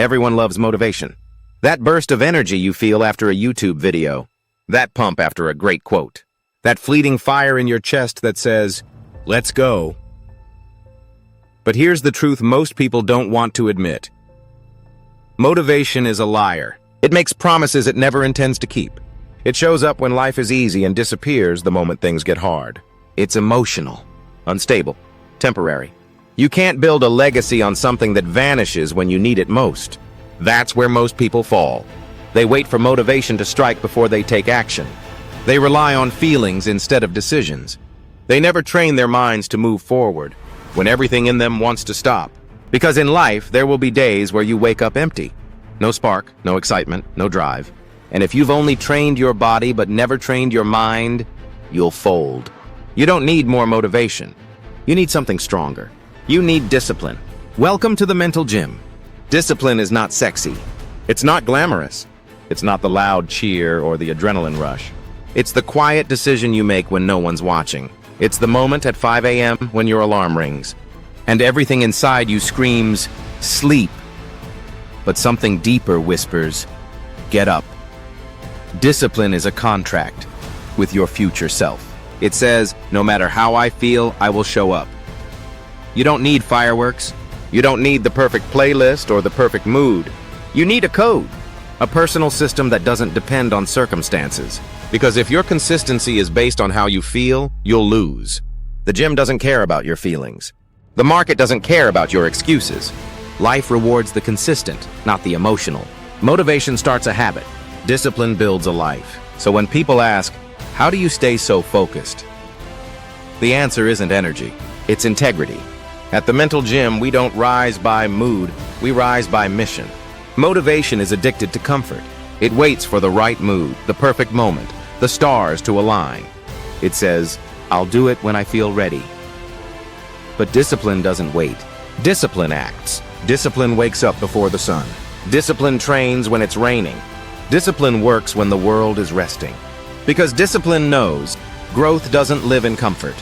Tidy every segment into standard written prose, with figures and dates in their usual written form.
Everyone loves motivation. That burst of energy you feel after a YouTube video. That pump after a great quote. That fleeting fire in your chest that says, "Let's go." But here's the truth most people don't want to admit. Motivation is a liar. It makes promises it never intends to keep. It shows up when life is easy and disappears the moment things get hard. It's emotional, unstable, temporary. You can't build a legacy on something that vanishes when you need it most. That's where most people fall. They wait for motivation to strike before they take action. They rely on feelings instead of decisions. They never train their minds to move forward when everything in them wants to stop. Because in life, there will be days where you wake up empty. No spark, no excitement, no drive. And if you've only trained your body but never trained your mind, you'll fold. You don't need more motivation. You need something stronger. You need discipline. Welcome to the mental gym. Discipline is not sexy. It's not glamorous. It's not the loud cheer or the adrenaline rush. It's the quiet decision you make when no one's watching. It's the moment at 5 a.m. when your alarm rings, and everything inside you screams, "Sleep." But something deeper whispers, "Get up." Discipline is a contract with your future self. It says, no matter how I feel, I will show up. You don't need fireworks. You don't need the perfect playlist or the perfect mood. You need a code, a personal system that doesn't depend on circumstances. Because if your consistency is based on how you feel, you'll lose. The gym doesn't care about your feelings. The market doesn't care about your excuses. Life rewards the consistent, not the emotional. Motivation starts a habit. Discipline builds a life. So when people ask, how do you stay so focused? The answer isn't energy, it's integrity. At the mental gym, we don't rise by mood, we rise by mission. Motivation is addicted to comfort. It waits for the right mood, the perfect moment, the stars to align. It says, I'll do it when I feel ready. But discipline doesn't wait. Discipline acts. Discipline wakes up before the sun. Discipline trains when it's raining. Discipline works when the world is resting. Because discipline knows growth doesn't live in comfort.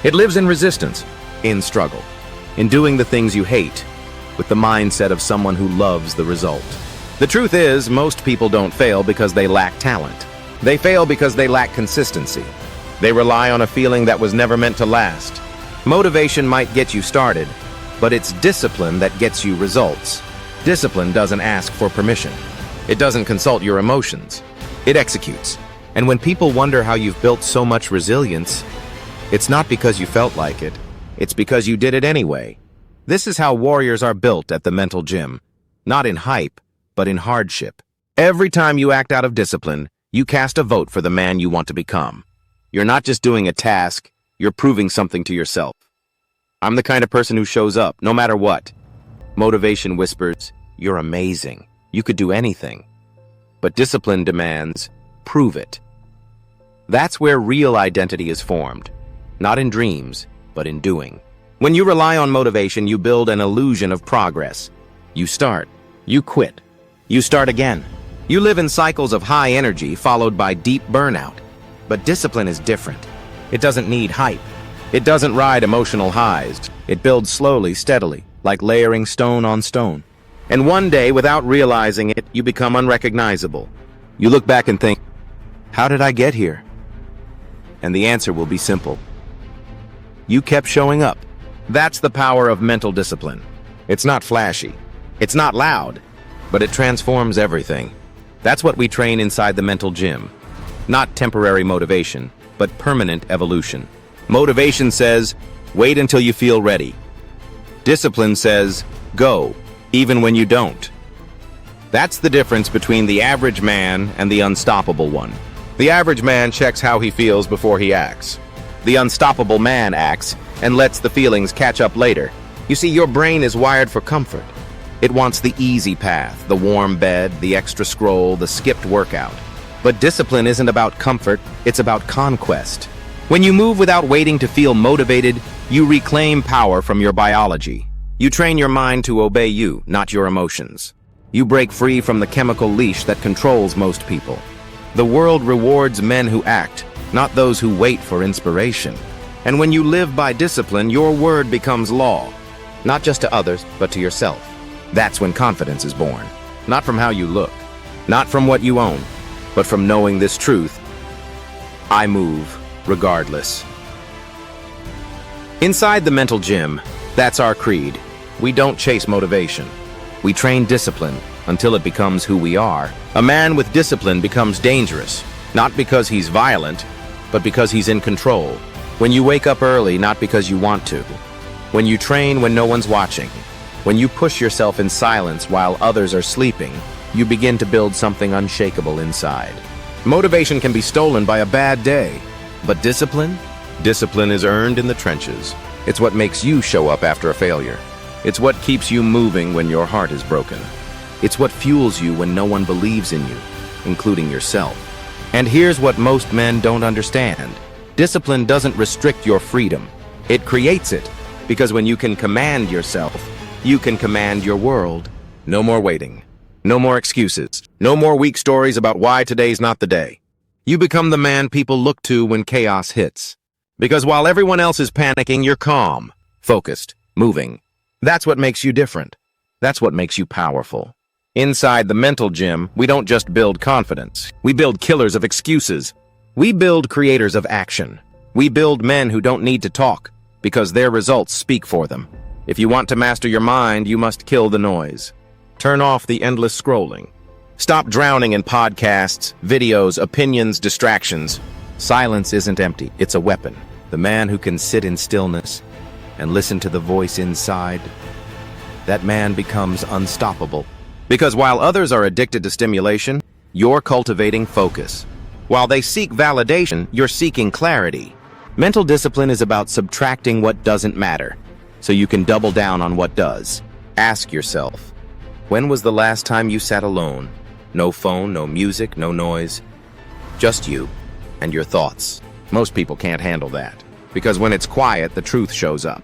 It lives in resistance, in struggle, in doing the things you hate, with the mindset of someone who loves the result. The truth is, most people don't fail because they lack talent. They fail because they lack consistency. They rely on a feeling that was never meant to last. Motivation might get you started, but it's discipline that gets you results. Discipline doesn't ask for permission. It doesn't consult your emotions. It executes. And when people wonder how you've built so much resilience, it's not because you felt like it. It's because you did it anyway. This is how warriors are built at the mental gym. Not in hype, but in hardship. Every time you act out of discipline, you cast a vote for the man you want to become. You're not just doing a task, you're proving something to yourself. I'm the kind of person who shows up, no matter what. Motivation whispers, you're amazing. You could do anything. But discipline demands, prove it. That's where real identity is formed. Not in dreams, but in doing. When you rely on motivation, you build an illusion of progress. You start. You quit. You start again. You live in cycles of high energy followed by deep burnout. But discipline is different. It doesn't need hype. It doesn't ride emotional highs. It builds slowly, steadily, like layering stone on stone. And one day, without realizing it, you become unrecognizable. You look back and think, how did I get here? And the answer will be simple. You kept showing up. That's the power of mental discipline. It's not flashy. It's not loud, but it transforms everything. That's what we train inside the mental gym. Not temporary motivation, but permanent evolution. Motivation says, wait until you feel ready. Discipline says, go, even when you don't. That's the difference between the average man and the unstoppable one. The average man checks how he feels before he acts. The unstoppable man acts and lets the feelings catch up later. You see, your brain is wired for comfort. It wants the easy path, the warm bed, the extra scroll, the skipped workout. But discipline isn't about comfort, it's about conquest. When you move without waiting to feel motivated, you reclaim power from your biology. You train your mind to obey you, not your emotions. You break free from the chemical leash that controls most people. The world rewards men who act, not those who wait for inspiration. And when you live by discipline, your word becomes law, not just to others, but to yourself. That's when confidence is born. Not from how you look, not from what you own, but from knowing this truth: I move regardless. Inside the mental gym, that's our creed. We don't chase motivation. We train discipline until it becomes who we are. A man with discipline becomes dangerous, not because he's violent, but because he's in control. When you wake up early, not because you want to. When you train when no one's watching. When you push yourself in silence while others are sleeping, you begin to build something unshakable inside. Motivation can be stolen by a bad day, but discipline? Discipline is earned in the trenches. It's what makes you show up after a failure. It's what keeps you moving when your heart is broken. It's what fuels you when no one believes in you, including yourself. And here's what most men don't understand. Discipline doesn't restrict your freedom. It creates it, because when you can command yourself, you can command your world. No more waiting. No more excuses. No more weak stories about why today's not the day. You become the man people look to when chaos hits. Because while everyone else is panicking, you're calm, focused, moving. That's what makes you different. That's what makes you powerful. Inside the mental gym, we don't just build confidence. We build killers of excuses. We build creators of action. We build men who don't need to talk, because their results speak for them. If you want to master your mind, you must kill the noise. Turn off the endless scrolling. Stop drowning in podcasts, videos, opinions, distractions. Silence isn't empty, it's a weapon. The man who can sit in stillness and listen to the voice inside, that man becomes unstoppable. Because while others are addicted to stimulation, you're cultivating focus. While they seek validation, you're seeking clarity. Mental discipline is about subtracting what doesn't matter, so you can double down on what does. Ask yourself, when was the last time you sat alone? No phone, no music, no noise. Just you and your thoughts. Most people can't handle that, because when it's quiet, the truth shows up.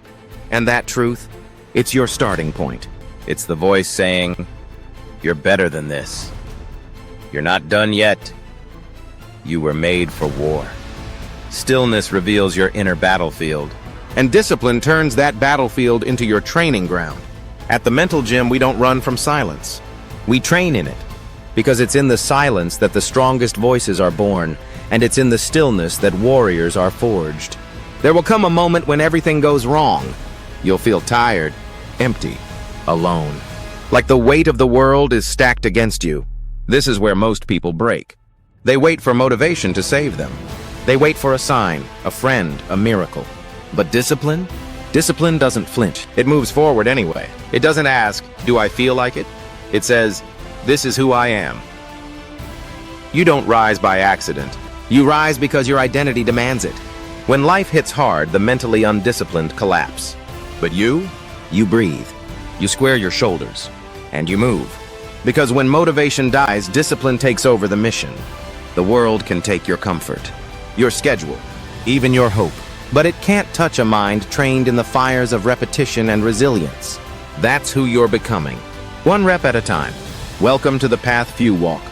And that truth, it's your starting point. It's the voice saying, you're better than this. You're not done yet. You were made for war. Stillness reveals your inner battlefield, and discipline turns that battlefield into your training ground. At the mental gym, we don't run from silence. We train in it, because it's in the silence that the strongest voices are born, and it's in the stillness that warriors are forged. There will come a moment when everything goes wrong. You'll feel tired, empty, alone. Like the weight of the world is stacked against you. This is where most people break. They wait for motivation to save them. They wait for a sign, a friend, a miracle. But discipline? Discipline doesn't flinch. It moves forward anyway. It doesn't ask, do I feel like it? It says, this is who I am. You don't rise by accident. You rise because your identity demands it. When life hits hard, the mentally undisciplined collapse. But you breathe. You square your shoulders. And you move. Because when motivation dies, discipline takes over the mission. The world can take your comfort, your schedule, even your hope. But it can't touch a mind trained in the fires of repetition and resilience. That's who you're becoming. One rep at a time. Welcome to the path few walk.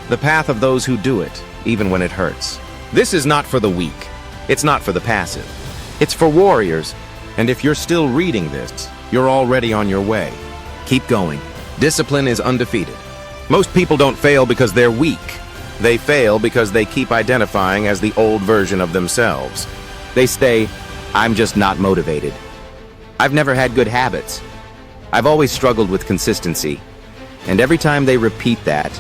The path of those who do it, even when it hurts. This is not for the weak. It's not for the passive. It's for warriors. And if you're still reading this, you're already on your way. Keep going. Discipline is undefeated. Most people don't fail because they're weak. They fail because they keep identifying as the old version of themselves. They say, I'm just not motivated. I've never had good habits. I've always struggled with consistency. And every time they repeat that,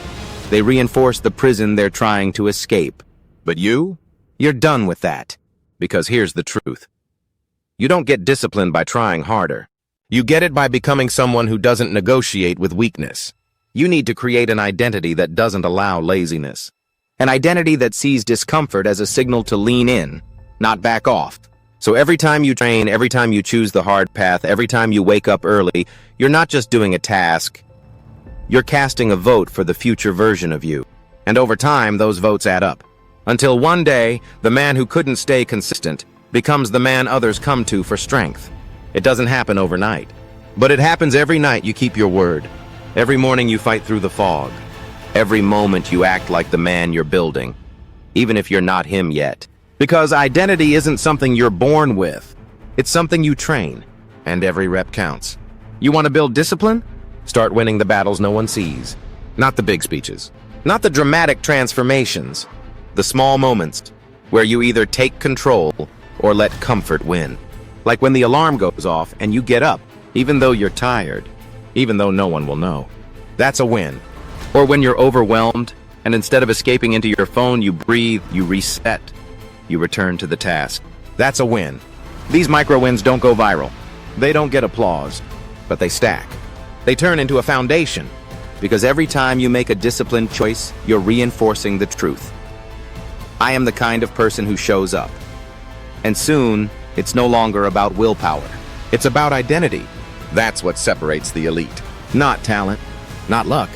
they reinforce the prison they're trying to escape. But you're done with that. Because here's the truth. You don't get disciplined by trying harder. You get it by becoming someone who doesn't negotiate with weakness. You need to create an identity that doesn't allow laziness. An identity that sees discomfort as a signal to lean in, not back off. So every time you train, every time you choose the hard path, every time you wake up early, you're not just doing a task. You're casting a vote for the future version of you. And over time, those votes add up. Until one day, the man who couldn't stay consistent becomes the man others come to for strength. It doesn't happen overnight. But it happens every night you keep your word. Every morning you fight through the fog. Every moment you act like the man you're building, even if you're not him yet. Because identity isn't something you're born with. It's something you train, and every rep counts. You want to build discipline? Start winning the battles no one sees. Not the big speeches. Not the dramatic transformations. The small moments where you either take control or let comfort win. Like when the alarm goes off and you get up, even though you're tired, even though no one will know. That's a win. Or when you're overwhelmed and instead of escaping into your phone, you breathe, you reset, you return to the task. That's a win. These micro wins don't go viral. They don't get applause, but they stack. They turn into a foundation, because every time you make a disciplined choice, you're reinforcing the truth. I am the kind of person who shows up. And soon, it's no longer about willpower. It's about identity. That's what separates the elite. Not talent, not luck,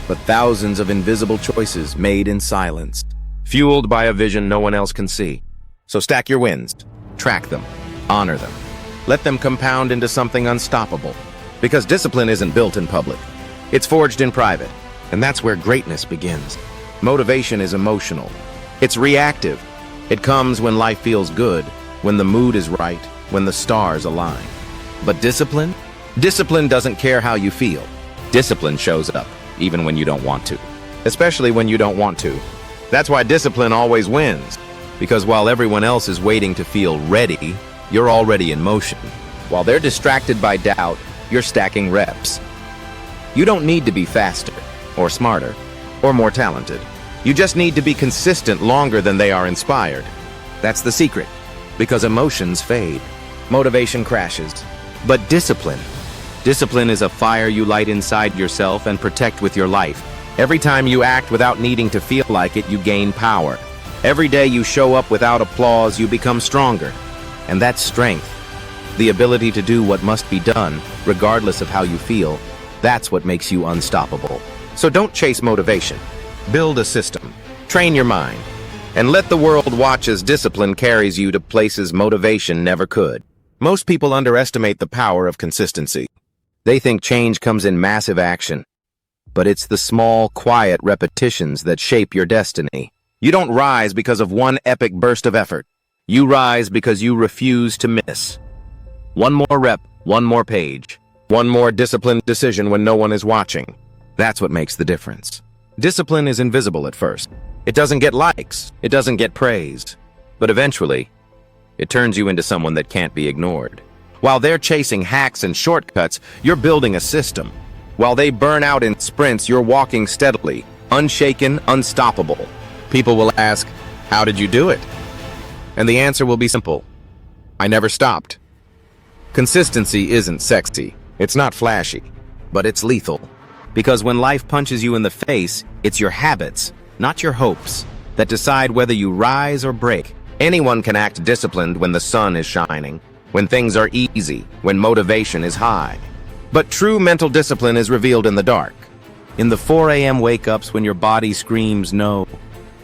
but thousands of invisible choices made in silence, fueled by a vision no one else can see. So stack your wins, track them, honor them. Let them compound into something unstoppable. Because discipline isn't built in public. It's forged in private. And that's where greatness begins. Motivation is emotional. It's reactive. It comes when life feels good, when the mood is right, when the stars align. But discipline? Discipline doesn't care how you feel. Discipline shows up, even when you don't want to. Especially when you don't want to. That's why discipline always wins. Because while everyone else is waiting to feel ready, you're already in motion. While they're distracted by doubt, you're stacking reps. You don't need to be faster, or smarter, or more talented. You just need to be consistent longer than they are inspired. That's the secret. Because emotions fade. Motivation crashes. But discipline is a fire you light inside yourself and protect with your life. Every time you act without needing to feel like it, you gain power. Every day you show up without applause, you become stronger. And that's strength. The ability to do what must be done, regardless of how you feel, that's what makes you unstoppable. So don't chase motivation. Build a system. Train your mind. And let the world watch as discipline carries you to places motivation never could. Most people underestimate the power of consistency. They think change comes in massive action. But it's the small, quiet repetitions that shape your destiny. You don't rise because of one epic burst of effort. You rise because you refuse to miss. One more rep, one more page, one more disciplined decision when no one is watching. That's what makes the difference. Discipline is invisible at first. It doesn't get likes, it doesn't get praise. But eventually, it turns you into someone that can't be ignored. While they're chasing hacks and shortcuts, you're building a system. While they burn out in sprints, you're walking steadily, unshaken, unstoppable. People will ask, how did you do it? And the answer will be simple. I never stopped. Consistency isn't sexy, it's not flashy, but it's lethal. Because when life punches you in the face, it's your habits, not your hopes, that decide whether you rise or break. Anyone can act disciplined when the sun is shining, when things are easy, when motivation is high. But true mental discipline is revealed in the dark. In the 4 a.m. wake-ups when your body screams no.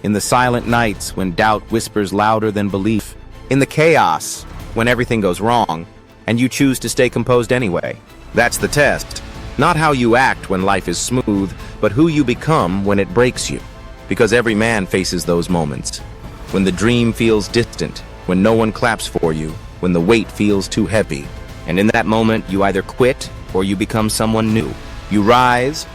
In the silent nights when doubt whispers louder than belief. In the chaos when everything goes wrong, and you choose to stay composed anyway. That's the test. Not how you act when life is smooth, but who you become when it breaks you. Because every man faces those moments. When the dream feels distant, when no one claps for you, when the weight feels too heavy. And in that moment, you either quit or you become someone new. You rise,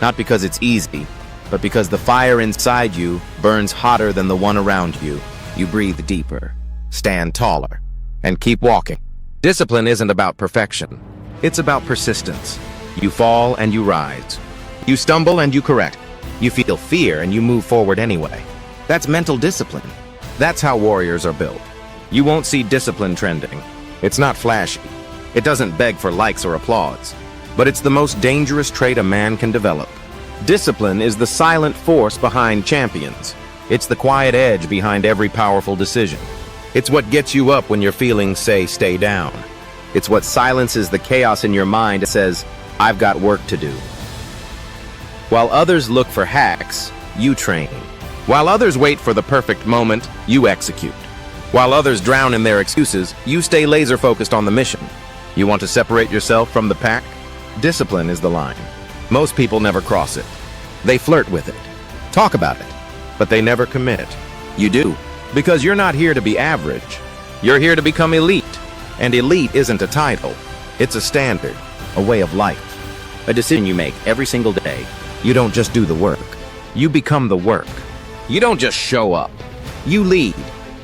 not because it's easy, but because the fire inside you burns hotter than the one around you. You breathe deeper, stand taller, and keep walking. Discipline isn't about perfection. It's about persistence. You fall and you rise. You stumble and you correct. You feel fear and you move forward anyway. That's mental discipline. That's how warriors are built. You won't see discipline trending. It's not flashy. It doesn't beg for likes or applause. But it's the most dangerous trait a man can develop. Discipline is the silent force behind champions. It's the quiet edge behind every powerful decision. It's what gets you up when your feelings say stay down. It's what silences the chaos in your mind and says, I've got work to do. While others look for hacks, you train. While others wait for the perfect moment, you execute. While others drown in their excuses, you stay laser-focused on the mission. You want to separate yourself from the pack? Discipline is the line. Most people never cross it. They flirt with it, talk about it, but they never commit. You do. Because you're not here to be average. You're here to become elite. And elite isn't a title. It's a standard, a way of life. a decision you make every single day. You don't just do the work. You become the work. You don't just show up. You lead.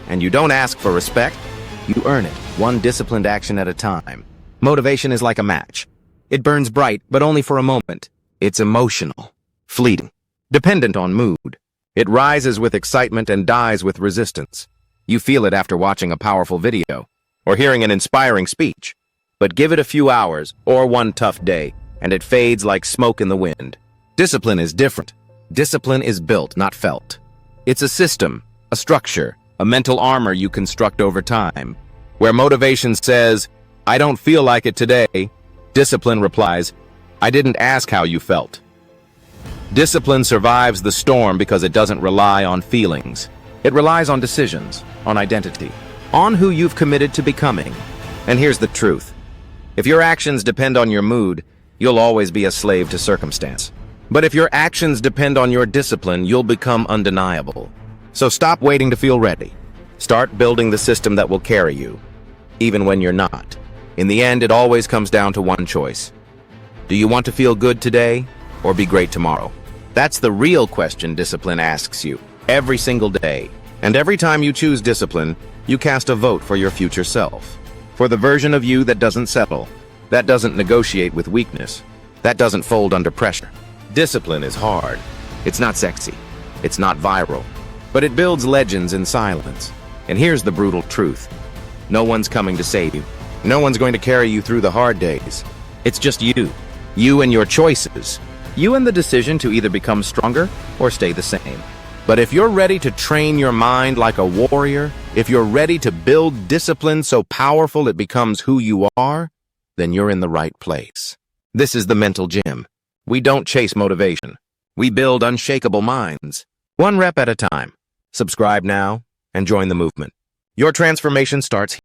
And you don't ask for respect. You earn it, one disciplined action at a time. Motivation is like a match. It burns bright, but only for a moment. It's emotional, fleeting, dependent on mood. It rises with excitement and dies with resistance. You feel it after watching a powerful video or hearing an inspiring speech. But give it a few hours or one tough day, and it fades like smoke in the wind. Discipline is different. Discipline is built, not felt. It's a system, a structure, a mental armor you construct over time. Where motivation says, "I don't feel like it today," discipline replies, "I didn't ask how you felt." Discipline survives the storm because it doesn't rely on feelings. It relies on decisions, on identity, on who you've committed to becoming. And here's the truth. If your actions depend on your mood, you'll always be a slave to circumstance. But if your actions depend on your discipline, you'll become undeniable. So stop waiting to feel ready. Start building the system that will carry you, even when you're not. In the end, it always comes down to one choice. Do you want to feel good today or be great tomorrow? That's the real question discipline asks you every single day. And every time you choose discipline, you cast a vote for your future self. For the version of you that doesn't settle, that doesn't negotiate with weakness, that doesn't fold under pressure. Discipline is hard. It's not sexy. It's not viral. But it builds legends in silence. And here's the brutal truth. No one's coming to save you. No one's going to carry you through the hard days. It's just you. You and your choices. You and the decision to either become stronger or stay the same. But if you're ready to train your mind like a warrior, if you're ready to build discipline so powerful it becomes who you are, then you're in the right place. This is the mental gym. We don't chase motivation. We build unshakable minds, one rep at a time. Subscribe now and join the movement. Your transformation starts here.